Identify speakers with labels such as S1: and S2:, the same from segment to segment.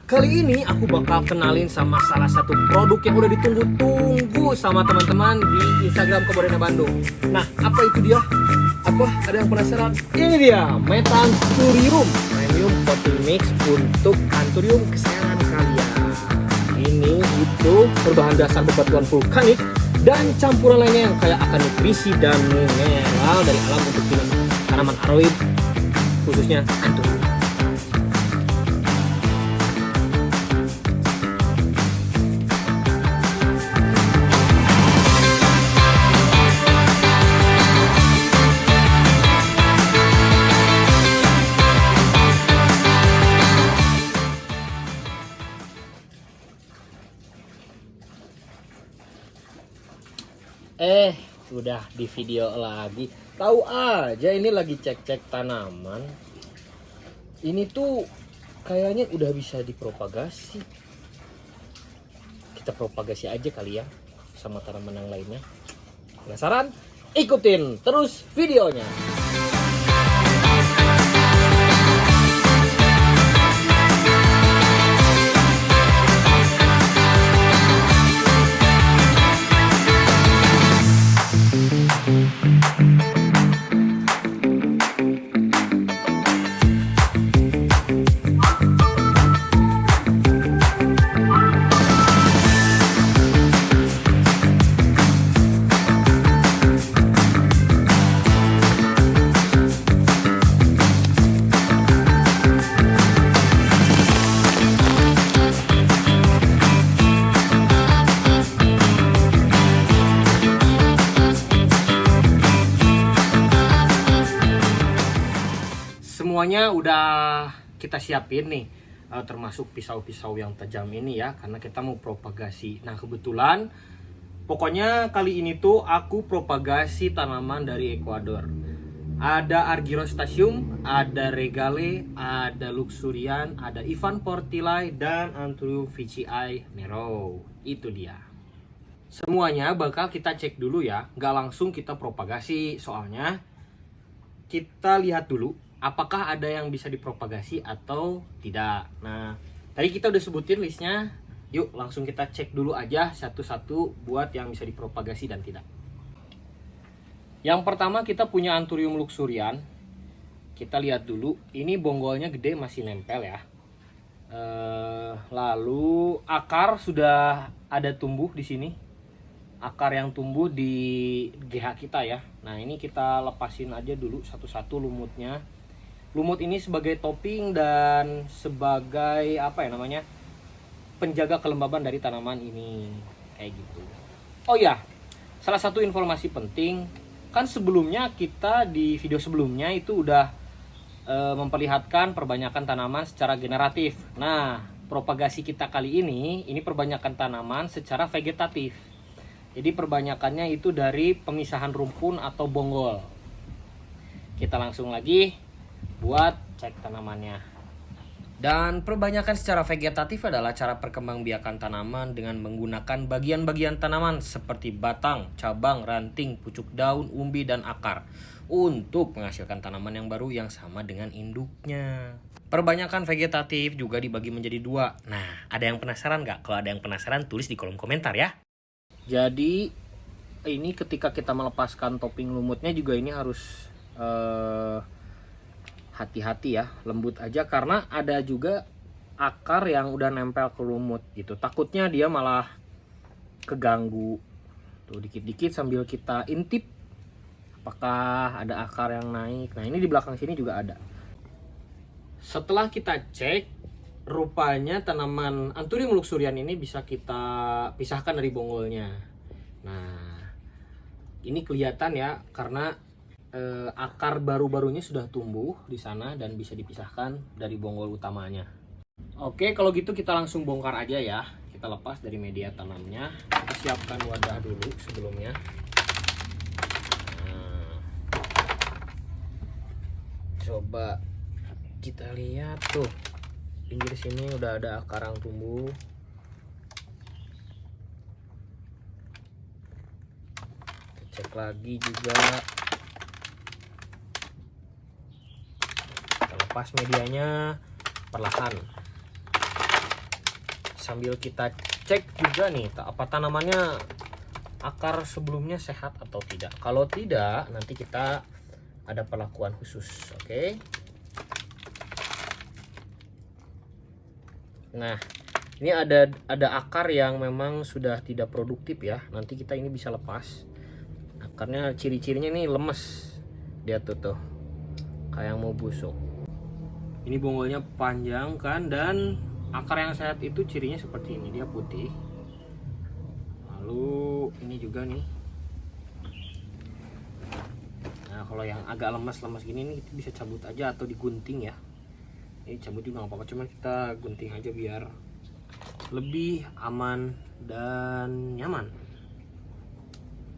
S1: Kali ini aku bakal kenalin sama salah satu produk yang udah ditunggu-tunggu sama teman-teman di Instagram Kebodena Bandung. Nah, apa itu dia? Apa? Ada yang penasaran? Ini dia, Methanthurium Premium Coating Mix untuk anthurium kesayangan kalian. Ini itu berbahan dasar bebatuan vulkanik dan campuran lainnya yang kaya akan nutrisi dan mineral dari alam untuk tanaman aroid, khususnya anthurium. Udah di video lagi. Tahu aja ini lagi cek-cek tanaman. Ini tuh kayaknya udah bisa dipropagasi. Kita propagasi aja kali ya sama tanaman yang lainnya. Penasaran? Ikutin terus videonya. Semuanya udah kita siapin nih, termasuk pisau-pisau yang tajam ini ya, karena kita mau propagasi. Nah kebetulan pokoknya kali ini tuh aku propagasi tanaman dari Ekuador. Ada Argyrostasium, ada Regale, ada Luxurian, ada Ivan Portilai, dan Anthurium veitchii Nero. Itu dia. Semuanya bakal kita cek dulu ya, nggak langsung kita propagasi, soalnya kita lihat dulu apakah ada yang bisa dipropagasi atau tidak. Nah, tadi kita udah sebutin listnya. Yuk langsung kita cek dulu aja satu-satu buat yang bisa dipropagasi dan tidak. Yang pertama kita punya Anthurium luxurian. Kita lihat dulu, ini bonggolnya gede, masih nempel ya. Lalu akar sudah ada tumbuh di sini. Akar yang tumbuh di GH kita ya. Nah ini kita lepasin aja dulu satu-satu lumutnya. Lumut ini sebagai topping dan sebagai apa ya namanya, penjaga kelembaban dari tanaman ini, kayak gitu. Oh ya, salah satu informasi penting, kan sebelumnya kita di video sebelumnya itu udah memperlihatkan perbanyakan tanaman secara generatif. Nah propagasi kita kali ini perbanyakan tanaman secara vegetatif. Jadi perbanyakannya itu dari pemisahan rumpun atau bonggol. Kita langsung lagi buat cek tanamannya. Dan perbanyakan secara vegetatif adalah cara perkembangbiakan tanaman dengan menggunakan bagian-bagian tanaman seperti batang, cabang, ranting, pucuk daun, umbi, dan akar untuk menghasilkan tanaman yang baru yang sama dengan induknya. Perbanyakan vegetatif juga dibagi menjadi dua. Nah, ada yang penasaran nggak? Kalau ada yang penasaran, tulis di kolom komentar ya. Jadi, ini ketika kita melepaskan topping lumutnya juga ini harus hati-hati ya, lembut aja, karena ada juga akar yang udah nempel ke lumut gitu. Takutnya dia malah keganggu. Tuh dikit-dikit sambil kita intip apakah ada akar yang naik. Nah ini di belakang sini juga ada. Setelah kita cek, rupanya tanaman Anthurium luxurian ini bisa kita pisahkan dari bonggolnya. Nah ini kelihatan ya, karena akar baru-barunya sudah tumbuh di sana dan bisa dipisahkan dari bonggol utamanya. Oke, kalau gitu kita langsung bongkar aja ya. Kita lepas dari media tanamnya. Kita siapkan wadah dulu sebelumnya. Nah, coba kita lihat tuh, pinggir sini udah ada akar yang tumbuh. Kita cek lagi juga. Lepas medianya perlahan. sambil kita cek juga nih apa tanamannya akar sebelumnya sehat atau tidak. Kalau tidak, nanti kita ada perlakuan khusus. Oke. Nah, ini ada akar yang memang sudah tidak produktif ya. Nanti kita ini bisa lepas. Akarnya ciri-cirinya nih lemes. Dia tuh kayak mau busuk. Ini bonggolnya panjang kan, dan akar yang sehat itu cirinya seperti ini, dia putih. Lalu ini juga nih. Nah, kalau yang agak lemas-lemas gini nih kita bisa cabut aja atau digunting ya. Ini cabut juga nggak apa-apa, cuman kita gunting aja biar lebih aman dan nyaman.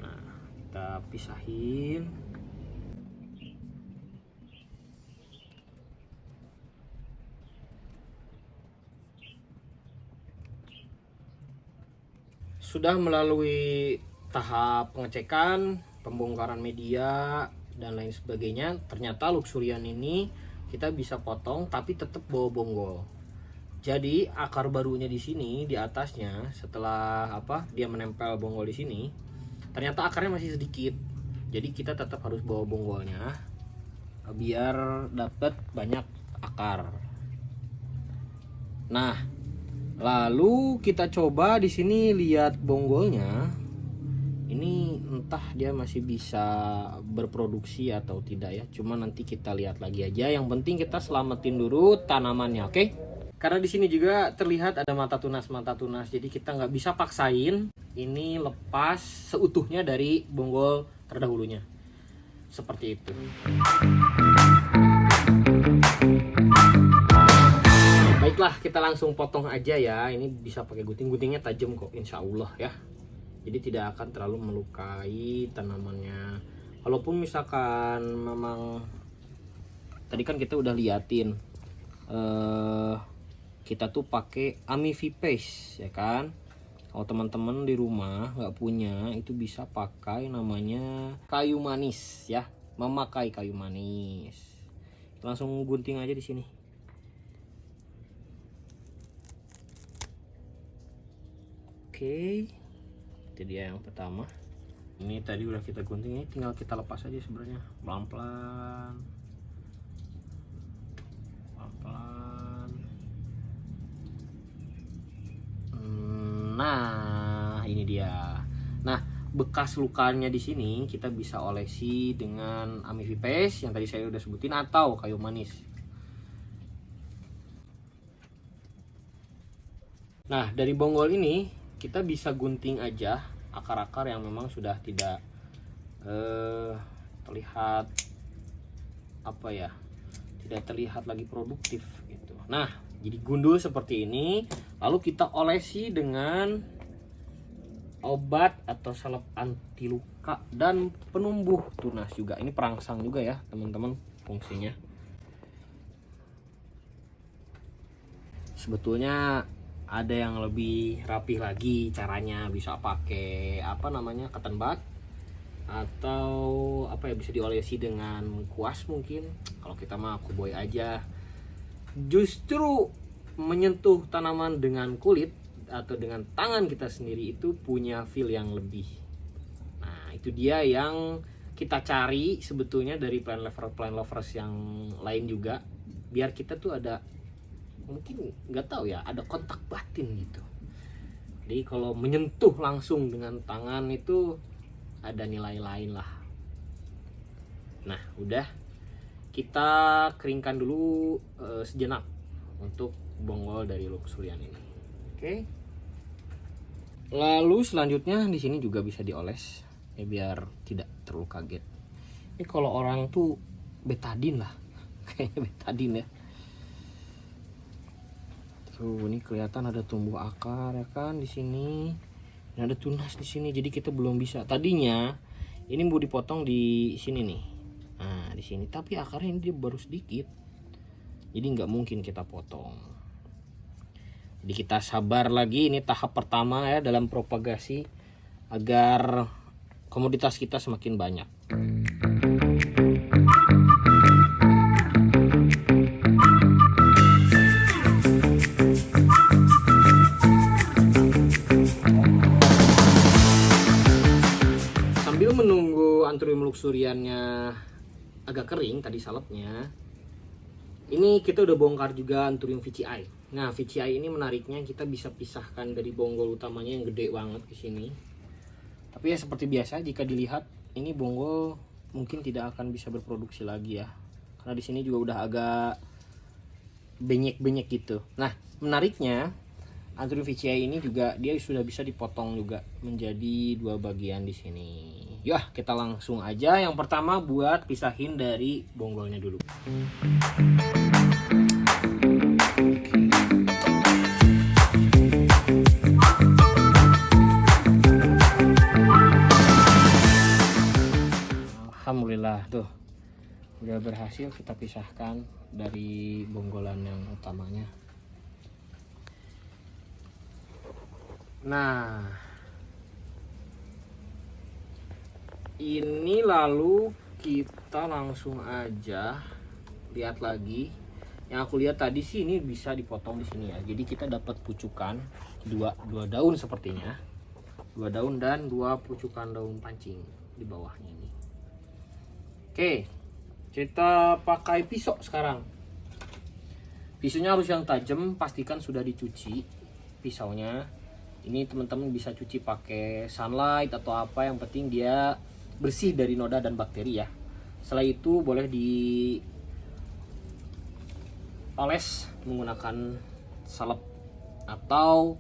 S1: Nah, kita pisahin. Sudah melalui tahap pengecekan, pembongkaran media dan lain sebagainya, ternyata luxurian ini kita bisa potong tapi tetap bawa bonggol. Jadi akar barunya di sini di atasnya, setelah dia menempel bonggol di sini, ternyata akarnya masih sedikit. Jadi kita tetap harus bawa bonggolnya biar dapat banyak akar. Nah, lalu kita coba di sini lihat bonggolnya. Ini entah dia masih bisa berproduksi atau tidak ya. Cuma nanti kita lihat lagi aja. Yang penting kita selamatin dulu tanamannya, oke? Karena di sini juga terlihat ada mata tunas. Jadi kita nggak bisa paksain ini lepas seutuhnya dari bonggol terdahulunya. Seperti itu. Baiklah, kita langsung potong aja ya. Ini bisa pakai guntingnya tajam kok, insya Allah ya. Jadi tidak akan terlalu melukai tanamannya. Walaupun misalkan memang tadi kan kita udah liatin, kita tuh pakai Amifipase ya kan. Kalau teman-teman di rumah nggak punya, itu bisa pakai namanya kayu manis ya. Memakai kayu manis. Langsung gunting aja di sini. Oke, itu dia yang pertama. Ini tadi udah kita gunting, ini tinggal kita lepas aja sebenarnya, pelan-pelan. Nah, ini dia. Nah, bekas lukanya di sini kita bisa olesi dengan Amifipase yang tadi saya udah sebutin atau kayu manis. Nah, dari bonggol ini kita bisa gunting aja akar-akar yang memang sudah tidak terlihat tidak terlihat lagi produktif gitu. Nah, jadi gundul seperti ini, lalu kita olesi dengan obat atau salep anti luka dan penumbuh tunas juga. Ini perangsang juga ya teman-teman fungsinya. Sebetulnya ada yang lebih rapih lagi caranya, bisa pakai cotton bud atau bisa diolesi dengan kuas mungkin. Kalau kita mah kuboy aja. Justru menyentuh tanaman dengan kulit atau dengan tangan kita sendiri itu punya feel yang lebih. Nah, itu dia yang kita cari sebetulnya dari plant lovers yang lain juga, biar kita tuh ada, mungkin nggak tahu ya, ada kontak batin gitu. Jadi kalau menyentuh langsung dengan tangan itu ada nilai lain lah. Nah, udah kita keringkan dulu sejenak untuk bonggol dari luxurian ini. Oke. Lalu selanjutnya di sini juga bisa dioles ya biar tidak terlalu kaget. Ini kalau orang tuh betadine lah, kayaknya betadine ya. Tuh, ini kelihatan ada tumbuh akar ya kan di sini. Dan ada tunas di sini. Jadi kita belum bisa. Tadinya ini mau dipotong di sini nih. Nah, di sini, tapi akarnya ini dia baru sedikit. Jadi nggak mungkin kita potong. Jadi kita sabar lagi, ini tahap pertama ya dalam propagasi agar komoditas kita semakin banyak. luxuriannya agak kering tadi salepnya, ini kita udah bongkar juga Anthurium veitchii. Nah, veitchii ini menariknya kita bisa pisahkan dari bonggol utamanya yang gede banget di sini. Tapi ya seperti biasa, jika dilihat ini bonggol mungkin tidak akan bisa berproduksi lagi ya, karena di sini juga udah agak benyek-benyek gitu. Nah, menariknya Anthurium veitchii ini juga dia sudah bisa dipotong juga menjadi 2 bagian di sini. Yah, kita langsung aja. Yang pertama buat pisahin dari bonggolnya dulu. Alhamdulillah tuh udah berhasil kita pisahkan dari bonggolan yang utamanya. Nah, ini lalu kita langsung aja lihat lagi. Yang aku lihat tadi sih ini bisa dipotong di sini ya. Jadi kita dapat pucukan dua daun sepertinya, 2 daun dan 2 pucukan daun pancing di bawahnya ini. Oke, kita pakai pisau sekarang. Pisaunya harus yang tajam, pastikan sudah dicuci pisaunya. Ini teman-teman bisa cuci pakai sunlight atau apa, yang penting dia bersih dari noda dan bakteri ya. Setelah itu boleh dioles menggunakan salep atau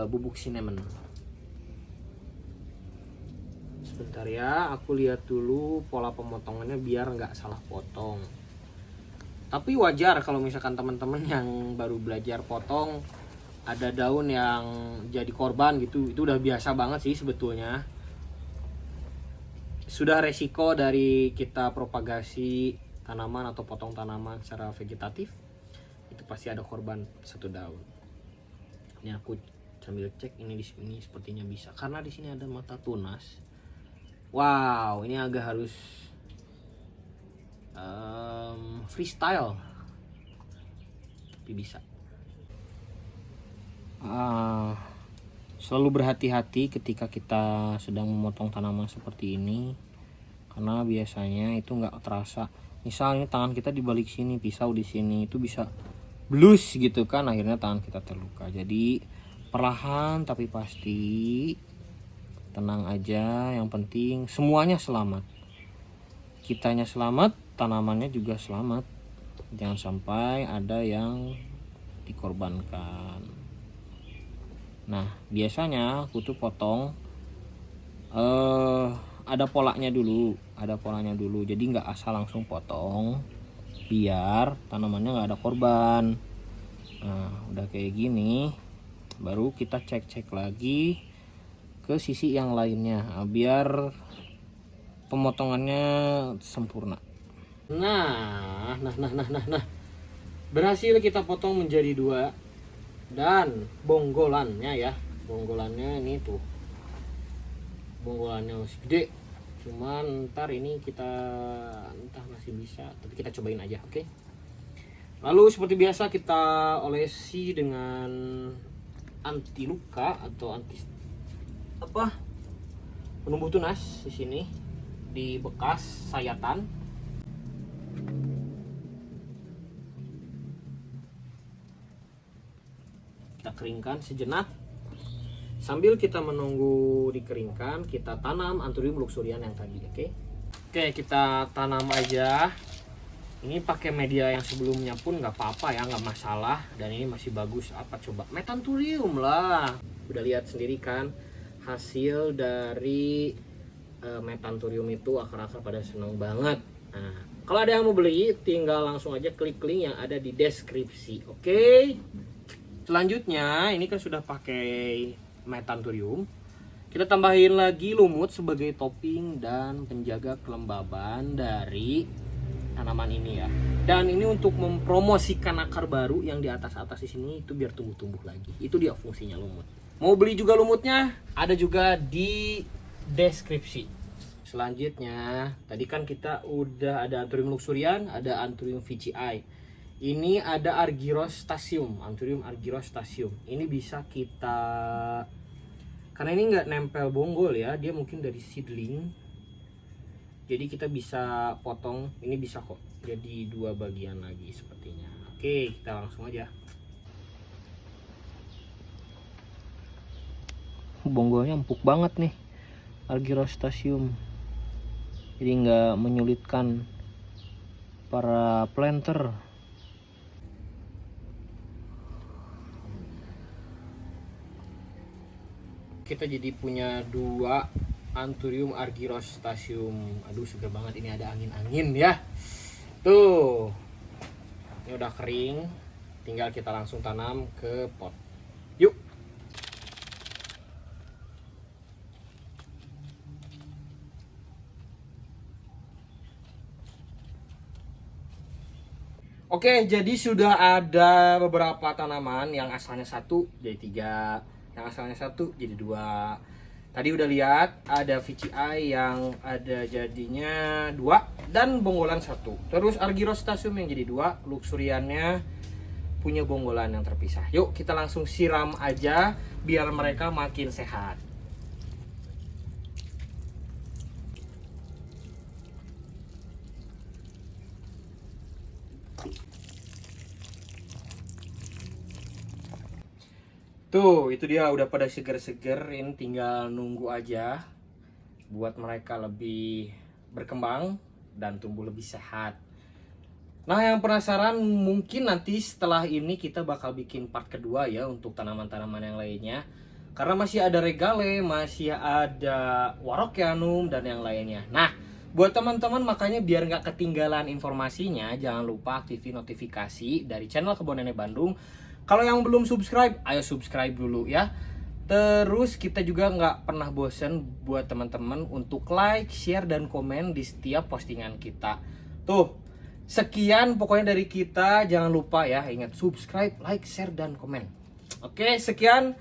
S1: bubuk cinnamon. Sebentar ya, aku lihat dulu pola pemotongannya biar nggak salah potong. Tapi wajar kalau misalkan teman-teman yang baru belajar potong ada daun yang jadi korban gitu, itu udah biasa banget sih sebetulnya. Sudah resiko dari kita propagasi tanaman atau potong tanaman secara vegetatif, itu pasti ada korban 1 daun. Ini aku sambil cek, ini di sini sepertinya bisa karena di sini ada mata tunas. Wow, ini agak harus freestyle, tapi bisa. Selalu berhati-hati ketika kita sedang memotong tanaman seperti ini, karena biasanya itu nggak terasa. Misalnya tangan kita di balik sini, pisau di sini, itu bisa blus gitu kan, akhirnya tangan kita terluka. Jadi perlahan tapi pasti, tenang aja, yang penting semuanya selamat. Kitanya selamat, tanamannya juga selamat. Jangan sampai ada yang dikorbankan. Nah, biasanya aku tuh potong ada polanya dulu, jadi nggak asal langsung potong, biar tanamannya nggak ada korban. Nah, udah kayak gini, baru kita cek lagi ke sisi yang lainnya, biar pemotongannya sempurna. Nah, berhasil kita potong menjadi 2. Dan bonggolannya ya, bonggolannya ini tuh, bonggolannya masih gede, cuman ntar ini kita entah masih bisa, tapi kita cobain aja. Oke. Lalu seperti biasa kita olesi dengan anti luka atau anti penumbuh tunas di sini, di bekas sayatan. Kita keringkan sejenak. Sambil kita menunggu dikeringkan, kita tanam Anthurium luxurian yang tadi. Oke, kita tanam aja. Ini pakai media yang sebelumnya pun nggak apa-apa ya, nggak masalah. Dan ini masih bagus. Apa coba? Metanthurium lah. Udah lihat sendiri kan hasil dari Metanthurium itu, akar-akar pada seneng banget. Nah, kalau ada yang mau beli, tinggal langsung aja klik link yang ada di deskripsi. Oke. Selanjutnya, ini kan sudah pakai Metanthurium. Kita tambahin lagi lumut sebagai topping dan penjaga kelembaban dari tanaman ini ya. Dan ini untuk mempromosikan akar baru yang di atas-atas di sini itu biar tumbuh-tumbuh lagi. Itu dia fungsinya lumut. Mau beli juga lumutnya, ada juga di deskripsi. Selanjutnya, tadi kan kita udah ada Anthurium luxurian, ada Anthurium veitchii. Ini ada Argyrostasium, Anthurium Argyrostasium. Ini bisa kita, karena ini nggak nempel bonggol ya, dia mungkin dari seedling. Jadi kita bisa potong, ini bisa kok jadi 2 bagian lagi sepertinya. Oke, kita langsung aja. Bonggolnya empuk banget nih, Argyrostasium. Jadi nggak menyulitkan para planter. Kita jadi punya 2 Anthurium Argyrostasium. Aduh, seger banget, ini ada angin-angin ya. Tuh. Ini udah kering, tinggal kita langsung tanam ke pot. Yuk. Oke, jadi sudah ada beberapa tanaman yang asalnya 1 jadi 3, yang asalnya 1 jadi 2. Tadi udah lihat ada VCI yang ada jadinya 2 dan bonggolan 1. Terus Argyrostasium yang jadi 2, luxuriannya punya bonggolan yang terpisah. Yuk kita langsung siram aja biar mereka makin sehat. Tuh, itu dia udah pada seger-seger, ini tinggal nunggu aja buat mereka lebih berkembang dan tumbuh lebih sehat. Nah, yang penasaran mungkin nanti setelah ini kita bakal bikin part kedua ya untuk tanaman-tanaman yang lainnya. Karena masih ada regale, masih ada warocyanum dan yang lainnya. Nah, buat teman-teman makanya biar nggak ketinggalan informasinya, jangan lupa aktifin notifikasi dari channel Kebun Nenek Bandung. Kalau yang belum subscribe, ayo subscribe dulu ya. Terus kita juga nggak pernah bosen buat teman-teman untuk like, share, dan komen di setiap postingan kita. Tuh, sekian pokoknya dari kita. Jangan lupa ya, ingat subscribe, like, share, dan komen. Oke, sekian.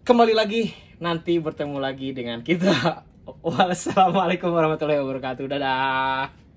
S1: Kembali lagi, nanti bertemu lagi dengan kita. Wassalamualaikum warahmatullahi wabarakatuh. Dadah.